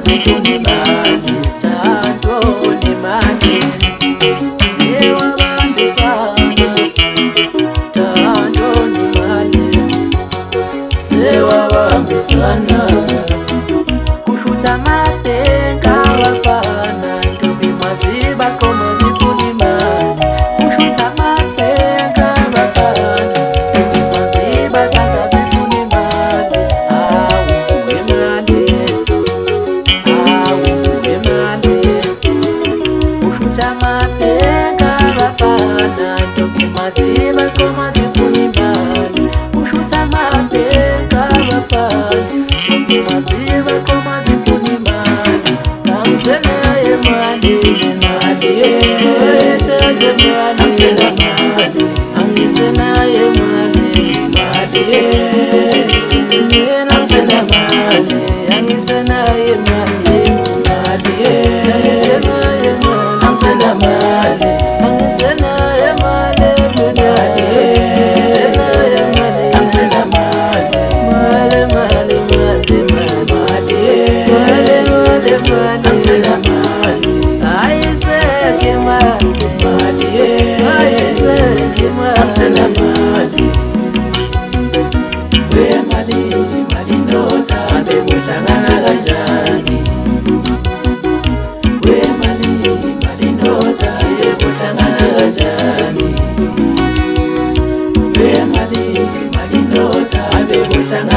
zifuna imali, thando nemali sewabambisana, thando nemali sewabambisana. Kushutha amabhenki abafana, ntombi mazibaqoma zifuna imali. Kushutha amabhenki abafana, ntombi mazibathatha zifuna imali. Hawu imali, hawu imali. Kushutha amabhenki abafana, ntombi mazibaqoma zifuna imali. Kushutha amabhenki abafana, ntombi mazibaqoma zifuna imali. Angisenayo imali, imali ethathe imali, angisenayo imali, angisenayo imali, imali angisenayo imali, angisenayo imali, imali angisenayo imali, angisenayo imali, angisenayo imali, angisenayo imali, angisenayo imali, mali mali mali mali angisenayo imali, ayiseke imali, mali ayiseke imali, angisenayo imali. Wemali mali noThando kuhlangana kanjani? Wemali mali noThando kuhlangana kanjani? Wemali mali noThando kuhlangana